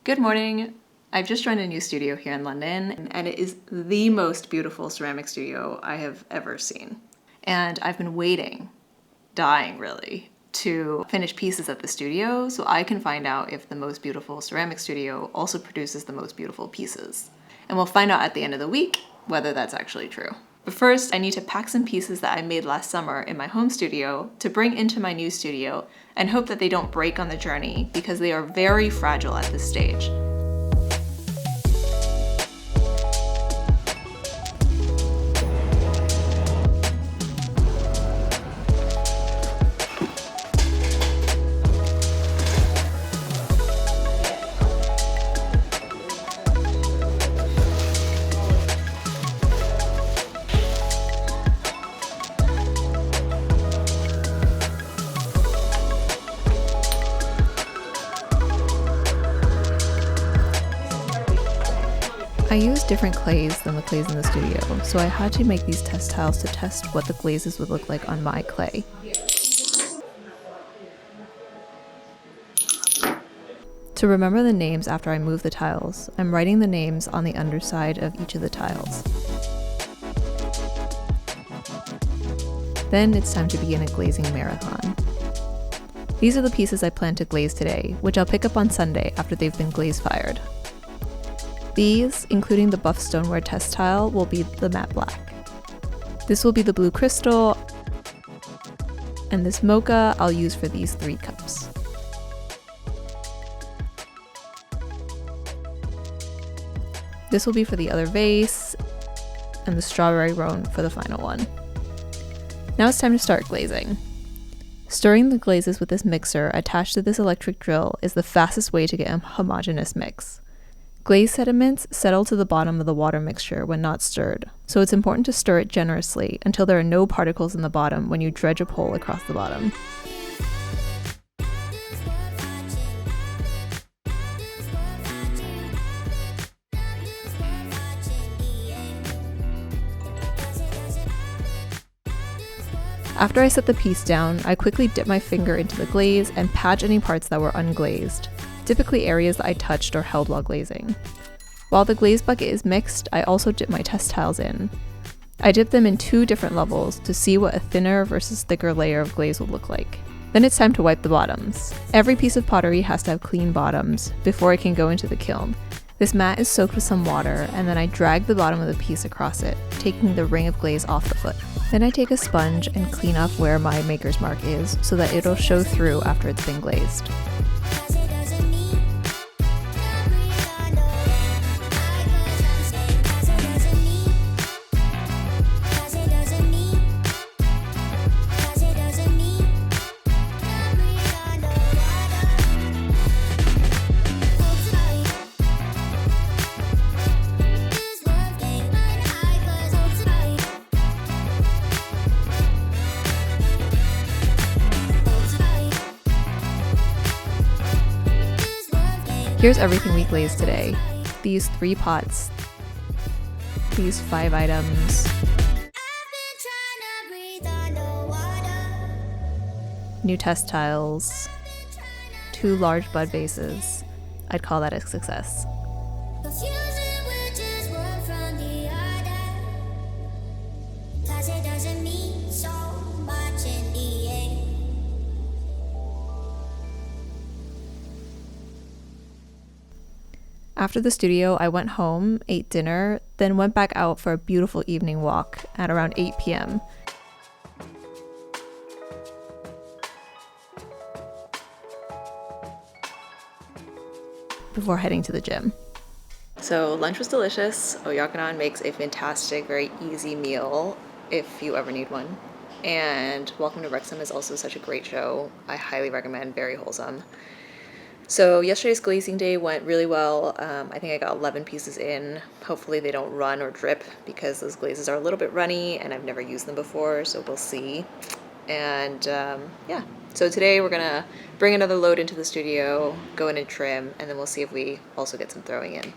Good morning. I've just joined a new studio here in London, and it is the most beautiful ceramic studio I have ever seen. And I've been waiting, dying really, to finish pieces at the studio so I can find out if the most beautiful ceramic studio also produces the most beautiful pieces. And we'll find out at the end of the week whether that's actually true. But first, I need to pack some pieces that I made last summer in my home studio to bring into my new studio and hope that they don't break on the journey because they are very fragile at this stage. I use different clays than the clays in the studio, so I had to make these test tiles to test what the glazes would look like on my clay. To remember the names after I move the tiles, I'm writing the names on the underside of each of the tiles. Then it's time to begin a glazing marathon. These are the pieces I plan to glaze today, which I'll pick up on Sunday after they've been glaze fired. These, including the buff stoneware test tile, will be the matte black. This will be the blue crystal, and this mocha I'll use for these 3 cups. This will be for the other vase, and the strawberry roan for the final one. Now it's time to start glazing. Stirring the glazes with this mixer attached to this electric drill is the fastest way to get a homogeneous mix. Glaze sediments settle to the bottom of the water mixture when not stirred, so it's important to stir it generously until there are no particles in the bottom when you dredge a hole across the bottom. After I set the piece down, I quickly dip my finger into the glaze and patch any parts that were unglazed, typically areas that I touched or held while glazing. While the glaze bucket is mixed, I also dip my test tiles in. I dip them in 2 different levels to see what a thinner versus thicker layer of glaze will look like. Then it's time to wipe the bottoms. Every piece of pottery has to have clean bottoms before it can go into the kiln. This mat is soaked with some water, and then I drag the bottom of the piece across it, taking the ring of glaze off the foot. Then I take a sponge and clean off where my maker's mark is so that it'll show through after it's been glazed. Here's everything we glazed today. These 3 pots, these 5 items, new test tiles, 2 large bud vases. I'd call that a success. After the studio, I went home, ate dinner, then went back out for a beautiful evening walk at around 8 p.m. before heading to the gym. So lunch was delicious. Oyakanan makes a fantastic, very easy meal if you ever need one. And Welcome to Wrexham is also such a great show. I highly recommend, very wholesome. So yesterday's glazing day went really well. I think I got 11 pieces in. Hopefully they don't run or drip because those glazes are a little bit runny and I've never used them before, so we'll see. And yeah, so today we're gonna bring another load into the studio, go in and trim, and then we'll see if we also get some throwing in.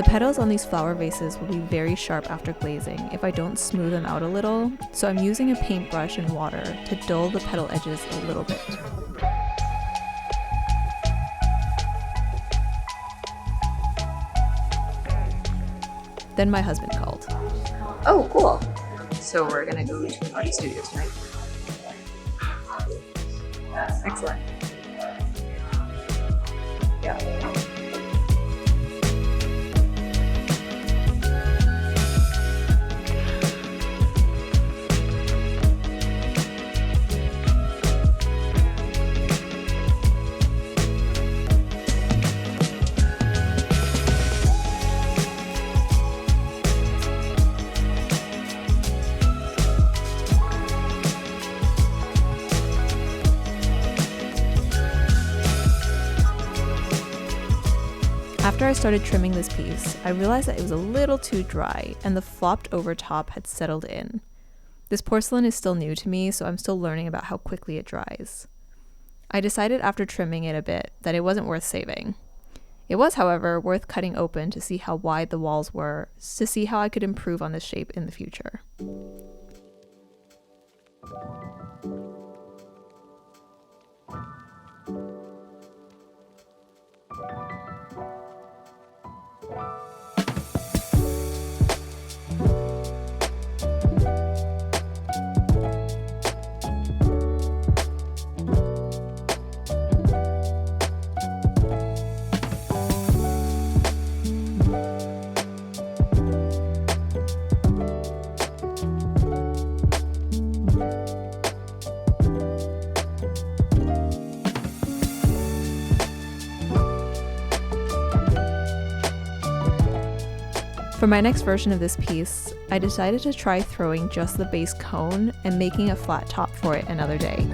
petals on these flower vases will be very sharp after glazing if I don't smooth them out a little, so I'm using a paintbrush and water to dull the petal edges a little bit. Then my husband called. Oh, cool. So we're gonna go to an art studio tonight. Excellent. Yeah. After I started trimming this piece, I realized that it was a little too dry and the flopped over top had settled in. This porcelain is still new to me, so I'm still learning about how quickly it dries. I decided after trimming it a bit that it wasn't worth saving. It was, however, worth cutting open to see how wide the walls were, to see how I could improve on this shape in the future. For my next version of this piece, I decided to try throwing just the base cone and making a flat top for it another day.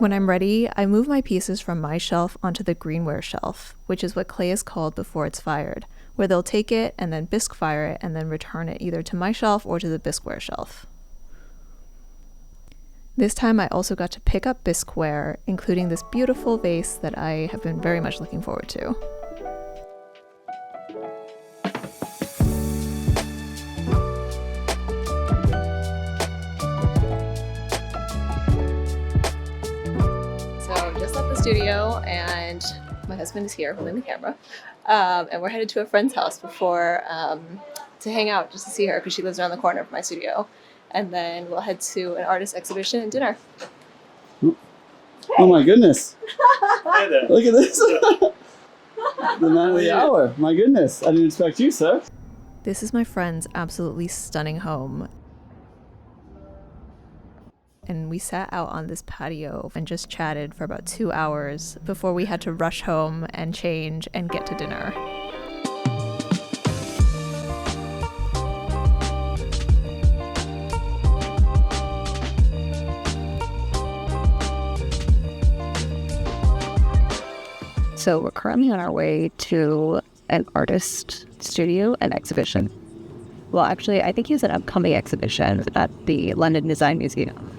When I'm ready, I move my pieces from my shelf onto the greenware shelf, which is what clay is called before it's fired, where they'll take it and then bisque fire it and then return it either to my shelf or to the bisqueware shelf. This time I also got to pick up bisqueware, including this beautiful vase that I have been very much looking forward to. Studio, and my husband is here holding the camera, and we're headed to a friend's house before to hang out, just to see her because she lives around the corner from my studio, and then we'll head to an artist exhibition and dinner. Oh my goodness. Hey there. Look at this. The man of the hour. My goodness, I didn't expect you, sir. This is my friend's absolutely stunning home. And we sat out on this patio and just chatted for about 2 hours before we had to rush home and change and get to dinner. So we're currently on our way to an artist studio and exhibition. Well, actually, I think he has an upcoming exhibition at the London Design Museum,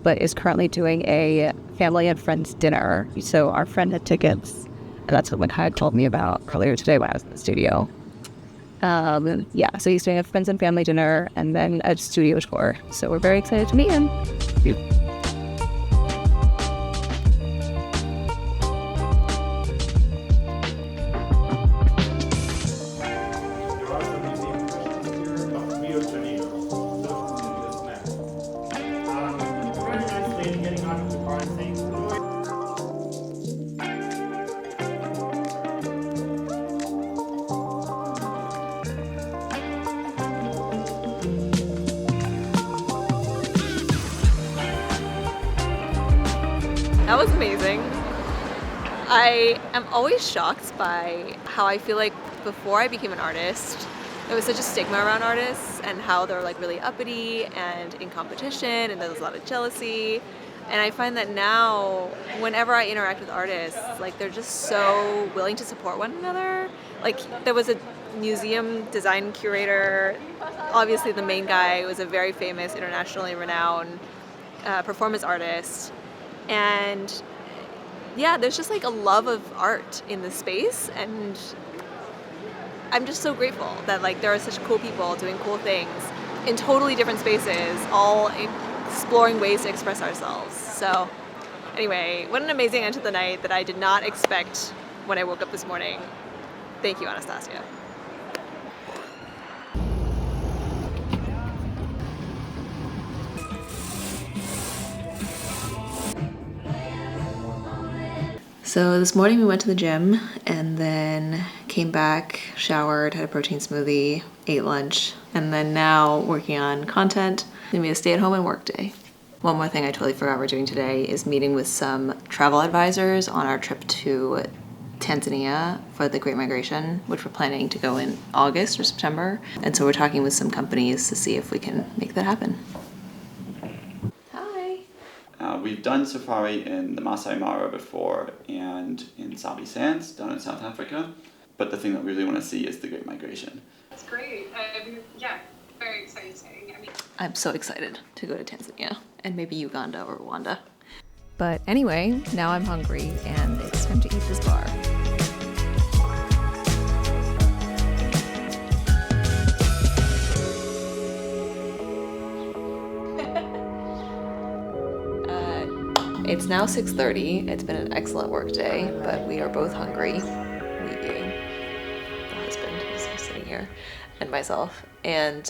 but is currently doing a family and friends dinner. So our friend had tickets, and that's what Makai told me about earlier today when I was in the studio. So he's doing a friends and family dinner and then a studio tour. So we're very excited to meet him. That was amazing. I am always shocked by how I feel like before I became an artist, there was such a stigma around artists and how they're like really uppity and in competition and there's a lot of jealousy. And I find that now, whenever I interact with artists, like they're just so willing to support one another. Like there was a museum design curator, obviously the main guy was a very famous, internationally renowned performance artist. And yeah, there's just like a love of art in the space, and I'm just so grateful that like there are such cool people doing cool things in totally different spaces, all exploring ways to express ourselves. So anyway, what an amazing end to the night that I did not expect when I woke up this morning. Thank you, Anastasia. So this morning we went to the gym and then came back, showered, had a protein smoothie, ate lunch, and then now working on content. It's gonna be a stay-at-home and work day. One more thing I totally forgot we're doing today is meeting with some travel advisors on our trip to Tanzania for the Great Migration, which we're planning to go in August or September. And so we're talking with some companies to see if we can make that happen. We've done safari in the Masai Mara before and in Sabi Sands down in South Africa, but the thing that we really want to see is the Great Migration. That's great. Yeah, very exciting. I'm so excited to go to Tanzania and maybe Uganda or Rwanda. But anyway, now I'm hungry and it's time to eat this bar. It's now 6:30. It's been an excellent work day, but we are both hungry. We being the husband who's sitting here and myself. And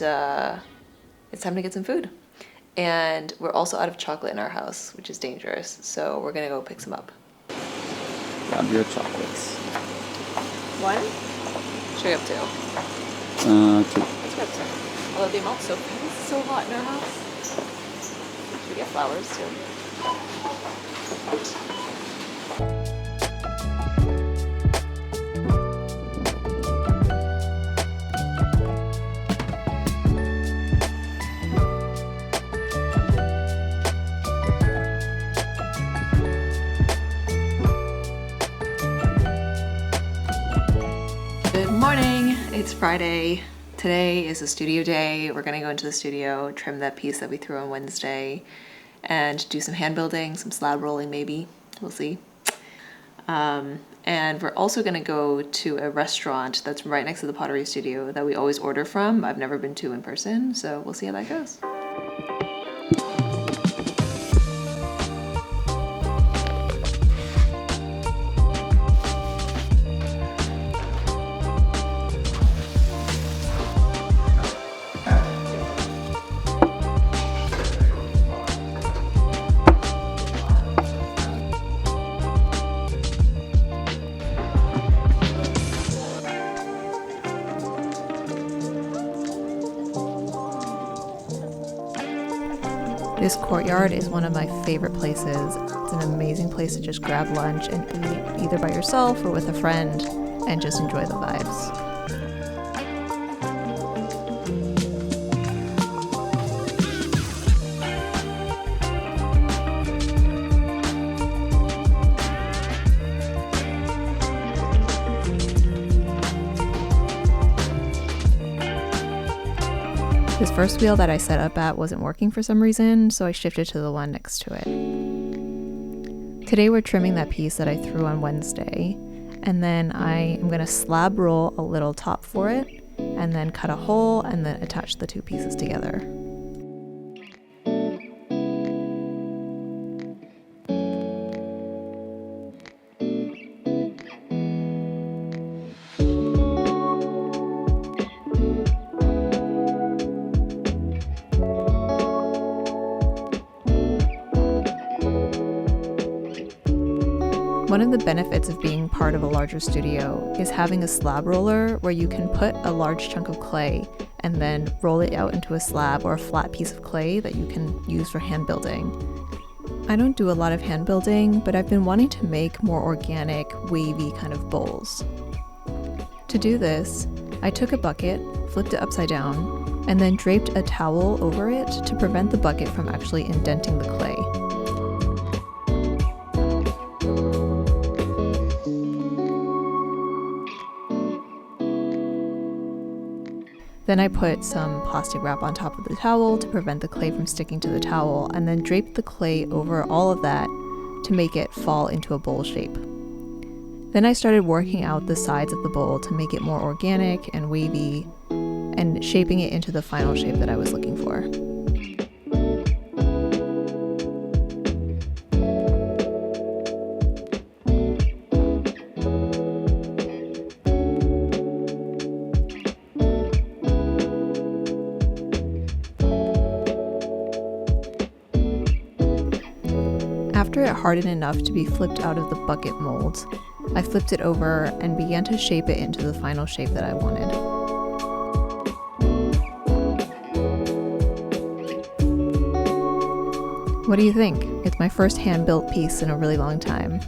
it's time to get some food. And we're also out of chocolate in our house, which is dangerous. So we're gonna go pick some up. Grab your chocolates. One? Should we have two? Two. Let's grab two. Although the amount's so hot in our house. Should we get flowers too? Good morning, it's Friday. Today is a studio day. We're gonna go into the studio, trim that piece that we threw on Wednesday, and do some hand building, some slab rolling maybe, we'll see. And we're also gonna go to a restaurant that's right next to the pottery studio that we always order from. I've never been to in person, so we'll see how that goes. This courtyard is one of my favorite places. It's an amazing place to just grab lunch and eat either by yourself or with a friend and just enjoy the vibes. This first wheel that I set up at wasn't working for some reason, so I shifted to the one next to it. Today we're trimming that piece that I threw on Wednesday, and then I am going to slab roll a little top for it, and then cut a hole and then attach the two pieces together. One of the benefits of being part of a larger studio is having a slab roller where you can put a large chunk of clay and then roll it out into a slab or a flat piece of clay that you can use for hand building. I don't do a lot of hand building, but I've been wanting to make more organic, wavy kind of bowls. To do this, I took a bucket, flipped it upside down, and then draped a towel over it to prevent the bucket from actually indenting the clay. Then I put some plastic wrap on top of the towel to prevent the clay from sticking to the towel, and then draped the clay over all of that to make it fall into a bowl shape. Then I started working out the sides of the bowl to make it more organic and wavy, and shaping it into the final shape that I was looking for. After it hardened enough to be flipped out of the bucket mold, I flipped it over and began to shape it into the final shape that I wanted. What do you think? It's my first hand-built piece in a really long time.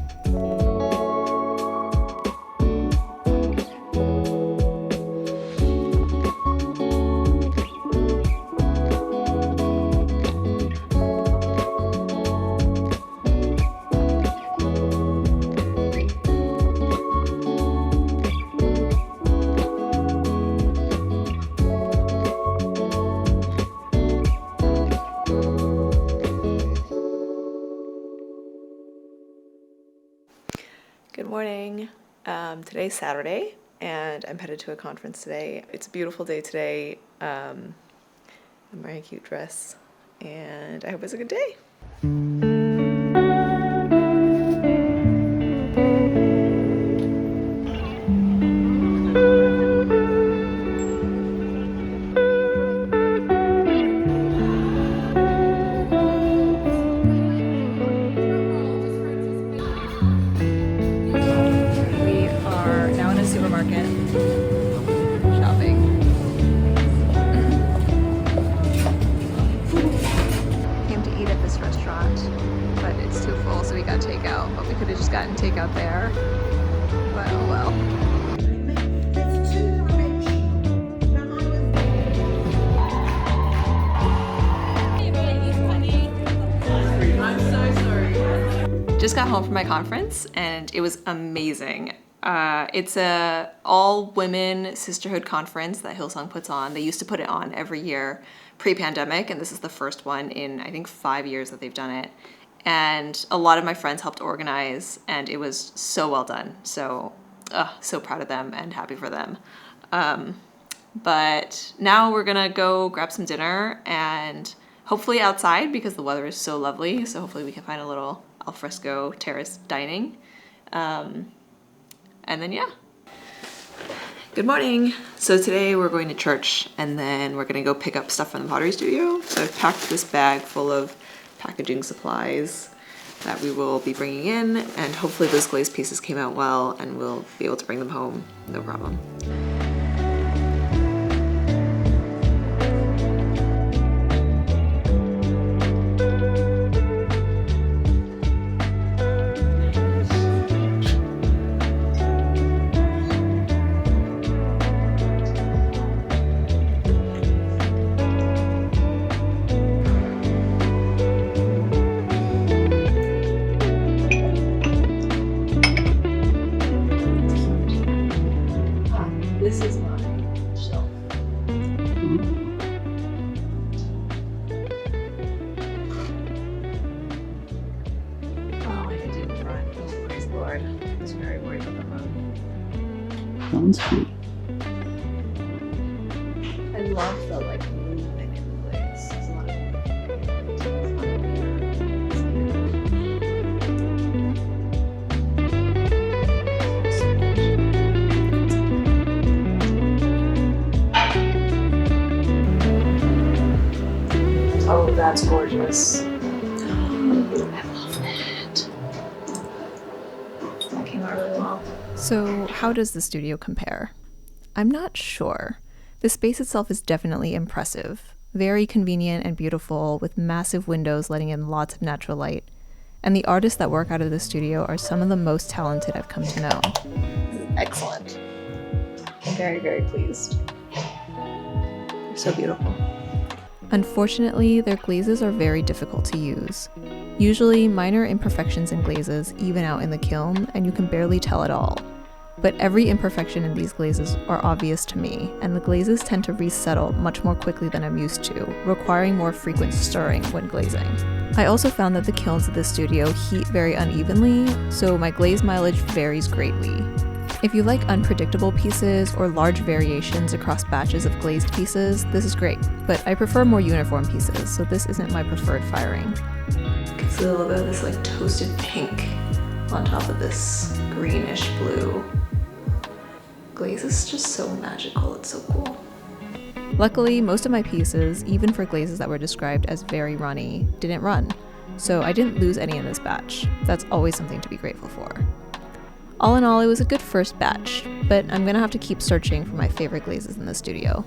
Good morning. Today's Saturday, and I'm headed to a conference today. It's a beautiful day today. I'm wearing a cute dress, and I hope it's a good day. Supermarket shopping. Came to eat at this restaurant, but it's too full, so we got takeout. But we could have just gotten takeout there. But oh well. I'm so sorry. Just got home from my conference, and it was amazing. It's a all-women sisterhood conference that Hillsong puts on. They used to put it on every year pre-pandemic, and this is the first one in, I think, 5 years that they've done it. And a lot of my friends helped organize, and it was so well done. So, so proud of them and happy for them. But now we're gonna go grab some dinner, and hopefully outside because the weather is so lovely. So hopefully we can find a little al fresco terrace dining. And then, yeah. Good morning. So today we're going to church, and then we're gonna go pick up stuff from the pottery studio. So I've packed this bag full of packaging supplies that we will be bringing in, and hopefully those glazed pieces came out well and we'll be able to bring them home, no problem. This is my shelf. Oh, I could do the front. Oh, praise the Lord. I was very worried about the front. Sounds good. I love the movement in the glaze. There's a lot of Oh, that's gorgeous. I love that. That came out really well. So how does the studio compare? I'm not sure. The space itself is definitely impressive, very convenient and beautiful, with massive windows letting in lots of natural light. And the artists that work out of the studio are some of the most talented I've come to know. Excellent. very, very pleased. So beautiful. Unfortunately, their glazes are very difficult to use. Usually, minor imperfections in glazes even out in the kiln, and you can barely tell at all. But every imperfection in these glazes are obvious to me, and the glazes tend to resettle much more quickly than I'm used to, requiring more frequent stirring when glazing. I also found that the kilns at this studio heat very unevenly, so my glaze mileage varies greatly. If you like unpredictable pieces or large variations across batches of glazed pieces, this is great, but I prefer more uniform pieces, so this isn't my preferred firing. It's a little bit of this like toasted pink on top of this greenish blue. Glaze is just so magical, it's so cool. Luckily, most of my pieces, even for glazes that were described as very runny, didn't run, so I didn't lose any in this batch. That's always something to be grateful for. All in all, it was a good first batch, but I'm gonna have to keep searching for my favorite glazes in the studio.